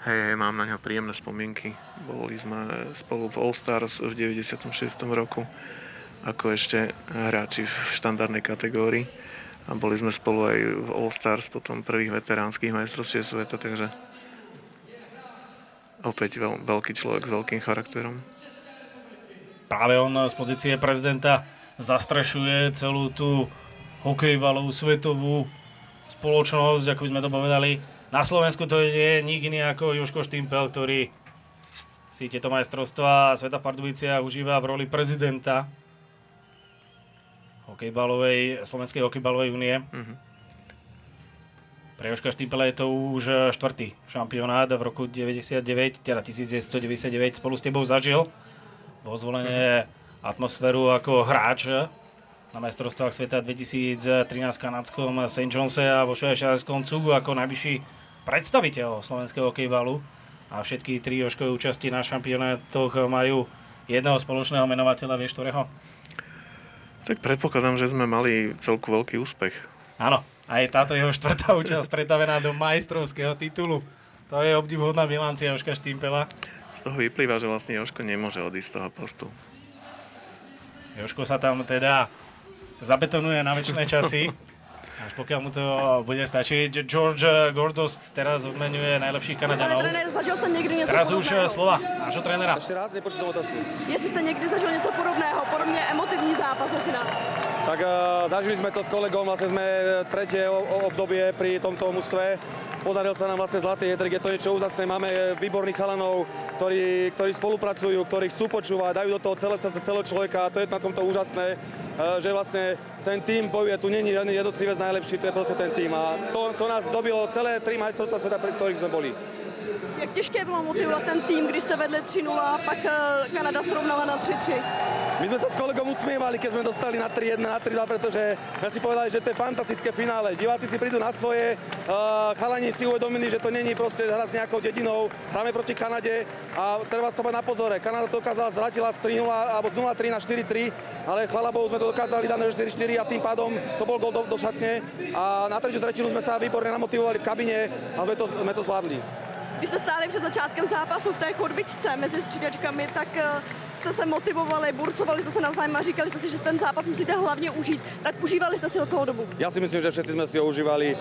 Hej, mám na ňo príjemné spomienky. Boli sme spolu v All Stars v 96. roku ako ešte hráči v štandardnej kategórii. A boli sme spolu aj v All Stars potom prvých veteránskych majstrovstiev sveta, takže opäť veľký človek s veľkým charakterom. Práve on z pozície prezidenta zastrešuje celú tú hokejbalovú svetovú spoločnosť, ako by sme to povedali. Na Slovensku to je nik iný ako Jožko Štimpel, ktorý si tieto majstrovstvá sveta v Pardubiciach užíva v roli prezidenta Slovenskej hokejbalovej únie. Pre Jožka Štimpela je to už štvrtý šampionát v roku 1999 spolu s tebou zažil. Bol zvolené atmosféru ako hráč na majstrovstvách sveta 2013 v kanadskom St. Johnse a vo švajčiarskom Cugu ako najvyšší predstaviteľ slovenského hokejbalu. A všetky tri Jožkové účasti na šampionátoch majú jedného spoločného menovateľa, vieš ktorého? Tak predpokladám, že sme mali celku veľký úspech. Áno, aj táto jeho štvrtá účasť pretavená do majstrovského titulu. To je obdivuhodná bilancia Jožka Štimpela. Z toho vyplýva, že vlastne Jožko nemôže odísť z toho postu. Jožko sa tam teda zabetonuje na večné časy. Až pokiaľ mu to bude stačiť. George Gordos teraz odmenuje najlepších Kanaďanov. Pane trenér, zažil jste někdy něco Teraz podobného? už slova nášho trénera. Ešte raz, nepočul som otázku. Jestli jste někdy zažil něco podobného, podobně emotivní zápas ve finále. Tak zažili sme to s kolegom, vlastne sme tretie obdobie pri tomto mužstve. Podaril sa nám vlastne zlatý hedrik, je to niečo úžasné. Máme výborných chalanov, ktorí spolupracujú, ktorí chcú počúvať, dajú do toho celé srdce celého človeka a to je na tomto úžasné, že vlastne ten tým bojuje, tu není žiadny jednotlivec najlepší, to je proste ten tým a to nás dobilo celé 3 majstrovstvá sveta, pri ktorých sme boli. Jak těžké bylo motivovat ten tým, když jste vedli 3-0 a pak Kanada srovnala na 3-3? My sme sa s kolegom usmievali, keď sme dostali na 3-1, na 3-2, pretože sme si povedali, že to je fantastické finále. Diváci si prídu na svoje, chalani si uvedomili, že to není proste hra s nejakou dedinou. Hráme proti Kanade a treba sa mať na pozore. Kanada to dokázala, zvrátila z 3-0 alebo z 0-3 na 4-3, ale chvála Bohu sme to dokázali dať na 4-4 a tým pádom to bol gól do šatne. A na tretiu tretinu sme sa výborne namotivovali v kabine a sme to zvládli. Když jste stáli před začátkem zápasu v té chodbičce mezi střídačkami, tak jste se motivovali, burcovali jste se navzájem a říkali jste si, že ten zápas musíte hlavně užít. Tak užívali jste si ho celou dobu? Ja si myslím, že všetci sme si ho užívali.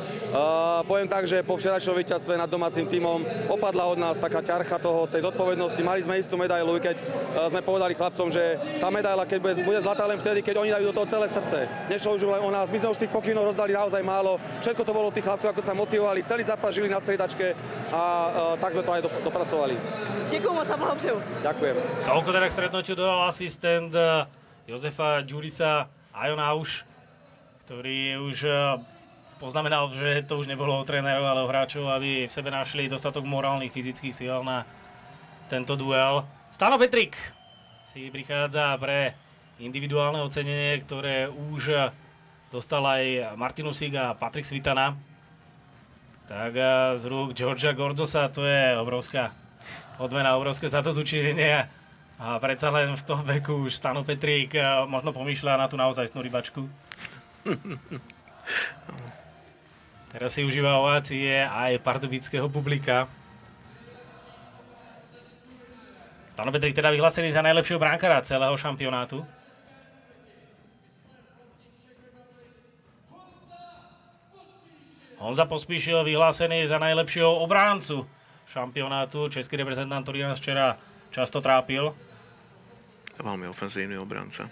Poviem tak, že po včerajšom víťazstve nad domácim tímom opadla od nás taká ťarcha tej zodpovednosti. Mali sme istú medailu, keď sme povedali chlapcom, že tá medaila keď bude zlatá len vtedy, keď oni dajú do toho celé srdce. Nešlo už len o nás. My sme už tých pokynov rozdali naozaj málo. Všetko to bolo tých chlapcov, ako sa motivovali. Celý zápas žili na striedačke a tak sme to aj dopracovali. Děkuju moc a blahopřeju. Ďakujem. Toľko teda k stretnutiu dodal asistent Jozefa Ďurica Ajo Náuš, ktorý už poznamenal, že to už nebolo o trénerov, ale o hráčov, aby v sebe našli dostatok morálnych, fyzických síl na tento duel. Stano Petrik si prichádza pre individuálne ocenenie, ktoré už dostal aj Martin Usík a Patrik Svitana. Tak z rúk Georgia Gordosa, to je obrovská odmena, obrovské zadozučinenie. A predsa len v tom veku už Stano Petrik možno pomýšľa na tú naozajstnú rybačku. Teraz si užíva ovácie aj pardubického publika. Stano Petrik teda vyhlásený za najlepšieho brankára celého šampionátu. Honza Pospíšil vyhlásený za najlepšieho obráncu šampionátu. Český reprezentant, ktorý nás včera často trápil. Veľmi ofenzívny obranca.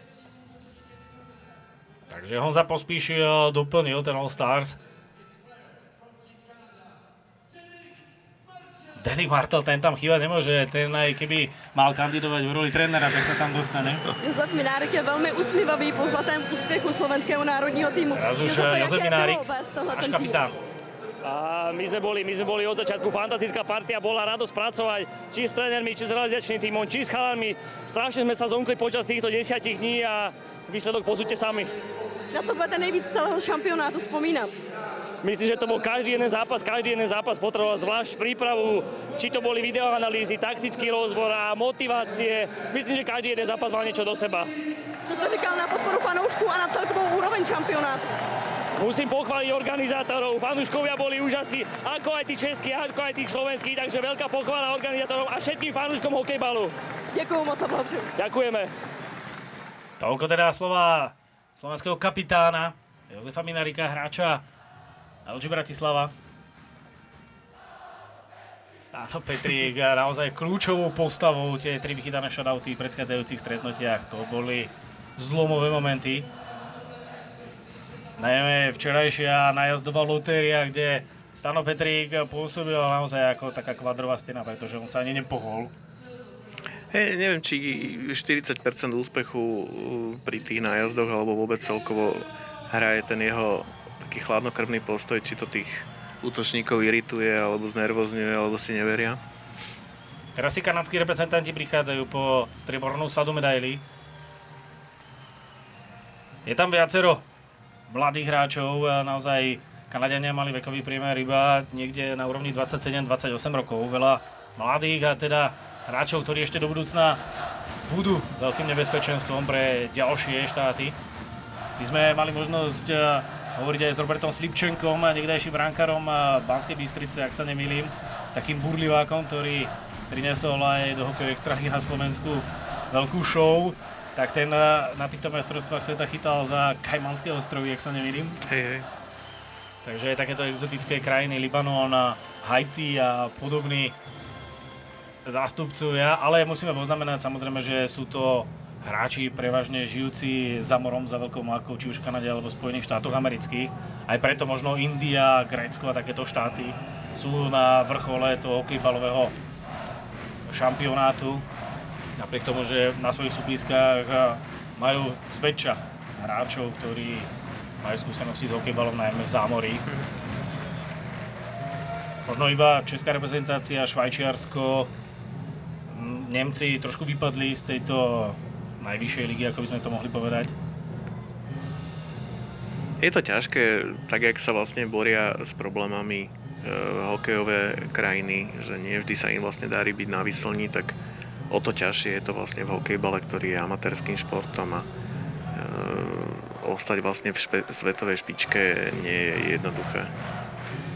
Takže Honza Pospíšil doplnil ten All Stars. Danny Martel, ten tam chýbať nemôže. Ten aj keby mal kandidovať v roli trénera, tak sa tam dostane. Josef Minárek je velmi usmívavý po zlatém úspěchu slovenského národního týmu. Teraz už Josef Minárik, náš kapitán. A my sme boli od začiatku fantastická partia, bola radosť pracovať či s trénermi, či s realizačným tímom, či s chalánmi. Strašne sme sa zomkli počas týchto 10 dní a výsledok pozúďte sami. Na co budete nejvíc celého šampionátu vzpomínat? Myslím, že to bol každý jeden zápas potreboval zvlášť prípravu, či to boli videoanalýzy, taktický rozbor a motivácie. Myslím, že každý jeden zápas mal niečo do seba. Co jste říkal na podporu fanoušků a na celkovou úroveň šampionátu? Musím pochváliť organizátorov, fanúškovia boli úžasní, ako aj tí českí, ako aj tí slovenskí, takže veľká pochvála organizátorov a všetkým fanúškom hokejbalu. Ďakujem moc a blahopřeju. Ďakujeme. Toľko teda slova slovenského kapitána Jozefa Minárika, hráča LG Bratislava. Stano Petrik naozaj kľúčovou postavou, tie 3 vychytané shutouty v predchádzajúcich stretnutiach. To boli zlomové momenty. Najmä včerajšia najazdová lotéria, kde Stano Petrik pôsobil naozaj ako taká kvadrová stena, pretože on sa ani nepohol. Neviem, či 40% úspechu pri tých nájazdoch alebo vôbec celkovo hraje ten jeho taký chladnokrvný postoj, či to tých útočníkov irituje, alebo znervozňuje, alebo si neveria. Teraz si kanadskí reprezentanti prichádzajú po striebornú sadu medailí. Je tam viacero mladých hráčov, naozaj Kanadiania mali vekový priemer iba niekde na úrovni 27-28 rokov. Veľa mladých a teda hráčov, ktorí ešte do budúcna budú veľkým nebezpečenstvom pre ďalšie štáty. My sme mali možnosť hovoriť aj s Robertom Slipčenkom, niekdajším brankárom Banskej Bystrice, ak sa nemýlim, takým burlivákom, ktorý priniesol aj do hokejovej extraligy na Slovensku veľkú show. Tak ten na týchto majstrovstvách sveta chytal za Kajmanské ostrovy, ak sa nemýlim. Hej. Takže aj takéto exotické krajiny, Libanon, Haiti a podobní zástupcovia, ale musíme poznamenať samozrejme, že sú to hráči prevažne žijúci za morom, za veľkou mlákou, či už v Kanade alebo Spojených štátoch amerických. Aj preto možno India, Grécko a takéto štáty sú na vrchole toho hokejbalového šampionátu. Napriek tomu, že na svojich súpiskách majú zväčša hráčov, ktorí majú skúsenosti s hokejbalom najmä v zámorí. Možno iba česká reprezentácia, Švajčiarsko, Nemci trošku vypadli z tejto najvyššej ligy, ako by sme to mohli povedať. Je to ťažké, tak jak sa vlastne boria s problémami hokejové krajiny, že nie vždy sa im vlastne darí byť na výslni, tak o to ťažšie je to vlastne v hokejbale, ktorý je amatérským športom a ostať vlastne v svetovej špičke nie je jednoduché.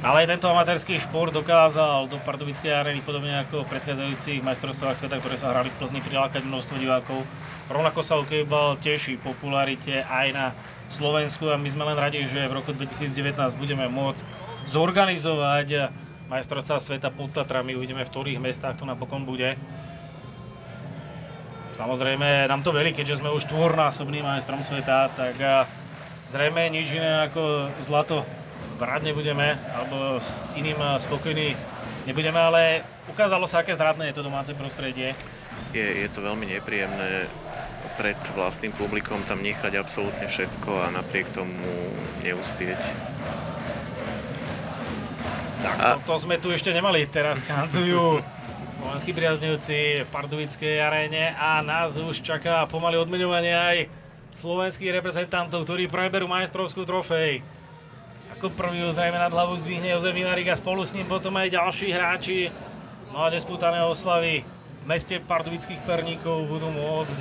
Ale aj tento amatérsky šport dokázal do Pardubickej arény, podobne ako v predchádzajúcich majstrovstvách sveta, ktoré sa hrali v Plzni, prilákať množstvo divákov. Rovnako sa hokejbal teší popularite aj na Slovensku a my sme len radi, že v roku 2019 budeme môcť zorganizovať majstrovstvá sveta pod Tatrami. Uvidíme, v ktorých mestách to napokon bude. Samozrejme, nám to velí, keďže sme už štvornásobným majstrom sveta, tak zrejme nič iné ako zlato brať nebudeme, alebo s iným spokojný nebudeme, ale ukázalo sa, aké zradné je to domáce prostredie. Je to veľmi nepríjemné pred vlastným publikom tam nechať absolútne všetko a napriek tomu neúspieť. Tak, to sme tu ešte nemali. Teraz kantujú slovenskí priaznivci v Pardubickej aréne a nás už čaká pomaly odmeňovanie aj slovenských reprezentantov, ktorí preberú majstrovskú trofej. Ako prvý zrejme nad hlavu zdvihne Jozef Minárik a spolu s ním potom aj ďalší hráči. No a nespútané oslavy v meste pardubických perníkov budú môcť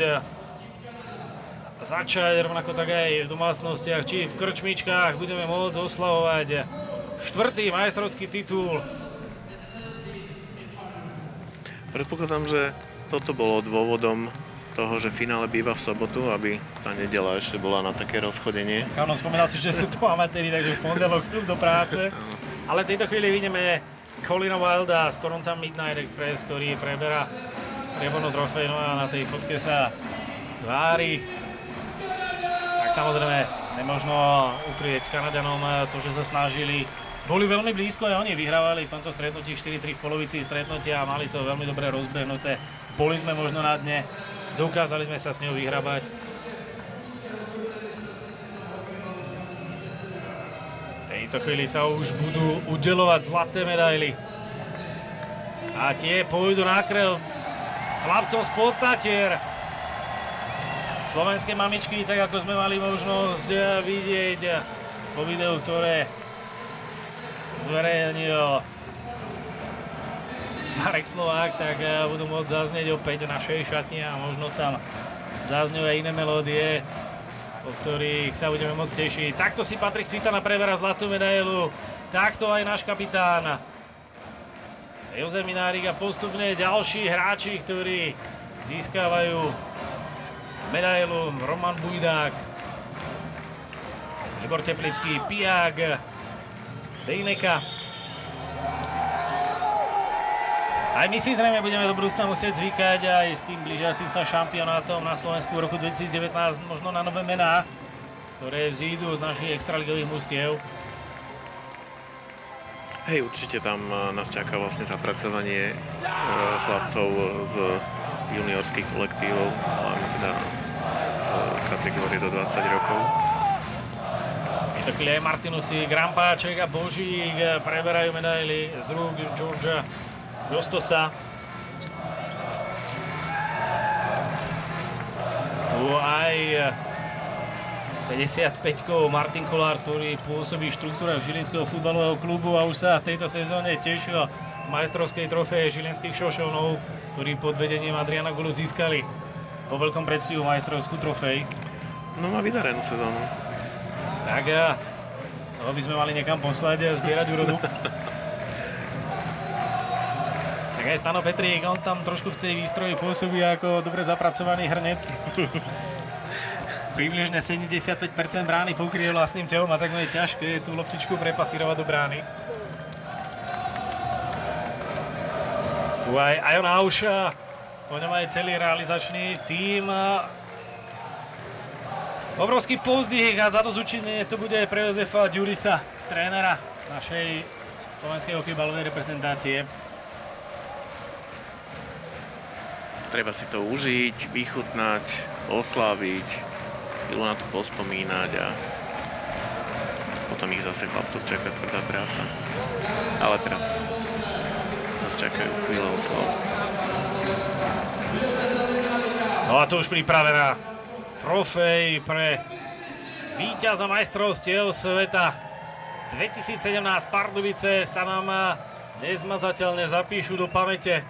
začať, rovnako tak aj v domácnostiach, či v krčmičkách budeme môcť oslavovať 4. majstrovský titul. Predpokladám, že toto bolo dôvodom toho, že finále býva v sobotu, aby tá nedeľa ešte bola na také rozchodenie. Áno, spomínal si, že sú to amatéri, takže v pondelok do práce. Ale v tejto chvíli vidíme Colina Wilda z Toronto Midnight Express, ktorý preberá striebornú trofej, no a na tej fotke sa tvári. Tak samozrejme, nemožno ukrieť Kanaďanom to, že sa snažili. Boli veľmi blízko a oni vyhrávali v tomto stretnutí 4-3 v polovici stretnutia a mali to veľmi dobre rozbehnuté. Boli sme možno na dne. Dokázali sme sa s ňou vyhrabať. V tejto chvíli sa už budú udeľovať zlaté medaily. A tie pôjdu na krel chlapcov z Podtatier. Slovenské mamičky, tak ako sme mali možnosť vidieť po videu, ktoré zverejnil Marek Slovák, tak budú môcť zaznieť opäť v našej šatni a možno tam zazňujú aj iné melódie, o ktorých sa budeme môcť tešiť. Takto si Patrik Svitana preberá zlatú medailu, takto aj náš kapitán Jozef Minárik a postupne ďalší hráči, ktorí získavajú medailu. Roman Bujdák, Libor Teplický, Piják, Dejneka. Aj my si zrejme budeme do budúcna musieť zvykať aj s tým blížiacim sa šampionátom na Slovensku v roku 2019, možno na nové mená, ktoré vzídu z našich extraligových mužstiev. Hej, určite tam nás čaká vlastne zapracovanie chlapcov z juniorských kolektívov, hlavne teda z kategórie do 20 rokov. V tejto chvíli aj Martinusy, Grampáček a Božík preberajú medaily z rúk Georgia Jostosa. Tu aj 55-kou Martin Kolár, ktorý pôsobí v štruktúrach Žilinského futbalového klubu a už sa v tejto sezóne tešil majstrovskej trofeje Žilinských Šošovnov, ktorí pod vedením Adriana Gulu získali po veľkom predstihu majstrovskú trofej. No má vydarenú sezónu. Tak toho by sme mali niekam poslať a zbierať úrodu. Tak aj Stano Petrík, on tam trošku v tej výstroji pôsobí ako dobre zapracovaný hrnec. Približne 75% brány pokrie vlastným telom a tak je ťažké tú loptičku prepasírovať do brány. Tu aj Ajon Auša, po ňom aj celý realizačný tím. Obrovský povzdych a za to zúčinenie to bude pre Jozefa Ďurisa, trénera našej slovenskej hokejbalovej reprezentácie. Treba si to užiť, vychutnať, osláviť, chvíľu na to pospomínať a potom ich zase chlapcov čaká tvrdá práca. Ale teraz nás čakajú chvíle oslav. No a to už pripravená trofej pre víťaza majstrovstiev sveta 2017 Pardubice sa nám nezmazateľne zapíšu do pamäte.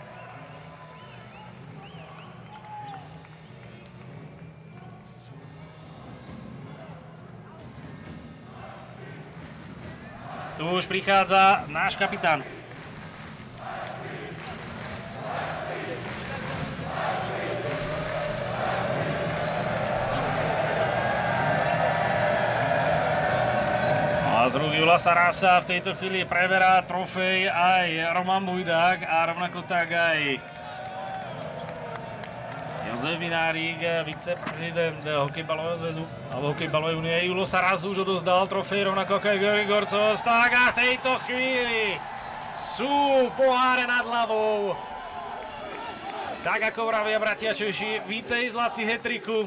Tu už prichádza náš kapitán. A z rúk Jula Sarasa v tejto chvíli preberá trofej aj Roman Bujdák a rovnako tak aj Jozef Vinárik, viceprezident hokejbalového zväzu alebo hokejbalovej únie. Julo Saras už odozdal trofej rovnako ako aj Georgi Gorcos. Tak a v tejto chvíli sú poháre nad hlavou. Tak ako vravia bratia Češi, vítej zlatý hetriku.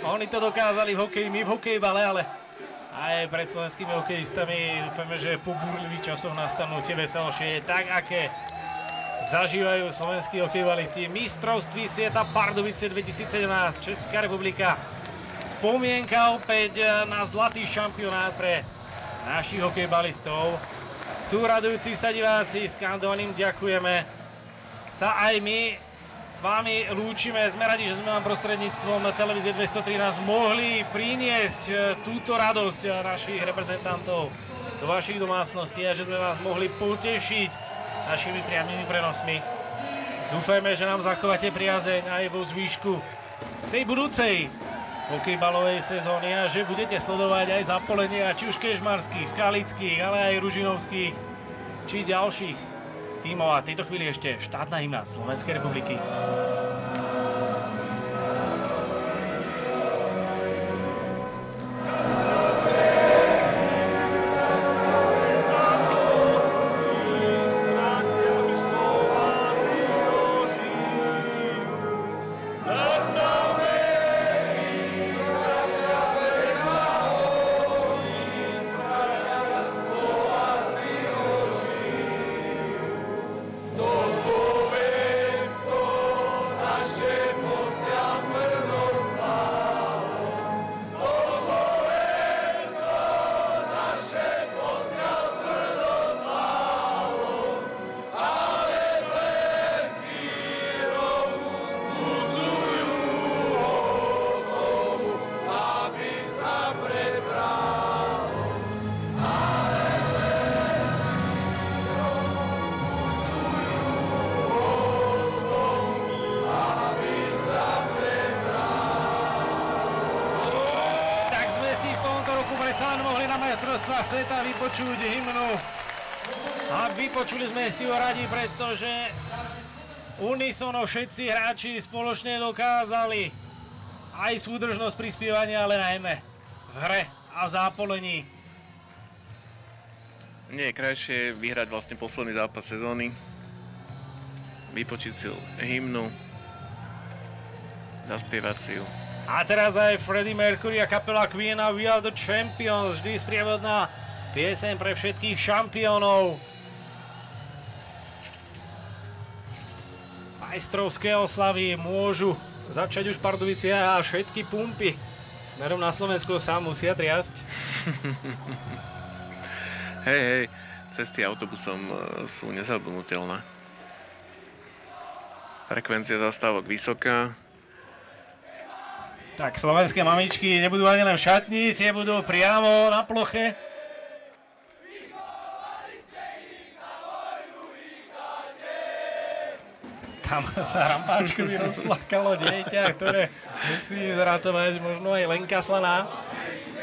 Oni to dokázali v hokeji, my v hokejbale, ale aj pred slovenskými hokejistami dúfame, že po búrlivých časoch nastanú tie veselšie, tak aké zažívajú slovenskí hokejbalisti. Mistrovství sveta Pardubice 2017, Česká republika. Spomienka opäť na zlatý šampionát pre našich hokejbalistov. Tu radujúci sa diváci, skandovaným ďakujeme. Sa aj my s vami lúčime. Sme radi, že sme vám prostredníctvom televízie 213 mohli priniesť túto radosť našich reprezentantov do vašich domácností a že sme vás mohli potešiť našimi priamými prenosmi. Dúfajme, že nám zachováte priazeň aj vo zvýšku tej budúcej hokejbalovej sezóny a že budete sledovať aj zapolenia či už kežmarských, skalických, ale aj ružinovských či ďalších tímov. A v tejto chvíli ešte štátna hymna Slovenskej republiky. Sveta vypočuť hymnu a vypočuli sme si ho radi, pretože unisono všetci hráči spoločne dokázali aj súdržnosť pri spievaní, ale najmä v hre a v zápolení. Nie je krajšie vyhrať vlastne posledný zápas sezóny, vypočiť si hymnu, zaspievať si ju. A teraz aj Freddie Mercury a kapela Queen a We Are The Champions, vždy sprievodná pieseň pre všetkých šampiónov. Majstrovské oslavy môžu začať už Pardubice a všetky pumpy smerom na Slovensko sa musia triasť. Hej, cesty autobusom sú nezabudnutelné. Frekvencia zastávok vysoká. Tak slovenské mamičky nebudú ani len v šatni, tie budú priamo na ploche. Tam sa Rampáčkovi rozplakalo dieťa, ktoré musí zratovať možno aj Lenka Slaná.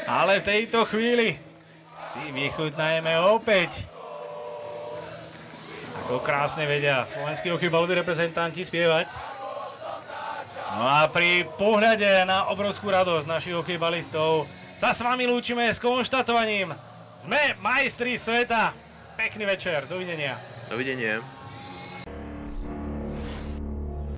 Ale v tejto chvíli si vychutnajme opäť. Ako krásne vedia slovenskí hokejbaloví reprezentanti spievať. No a pri pohľade na obrovskú radosť našich hokejbalistov sa s vami lúčime s konštatovaním. Sme majstri sveta. Pekný večer. Dovidenia. Dovidenia.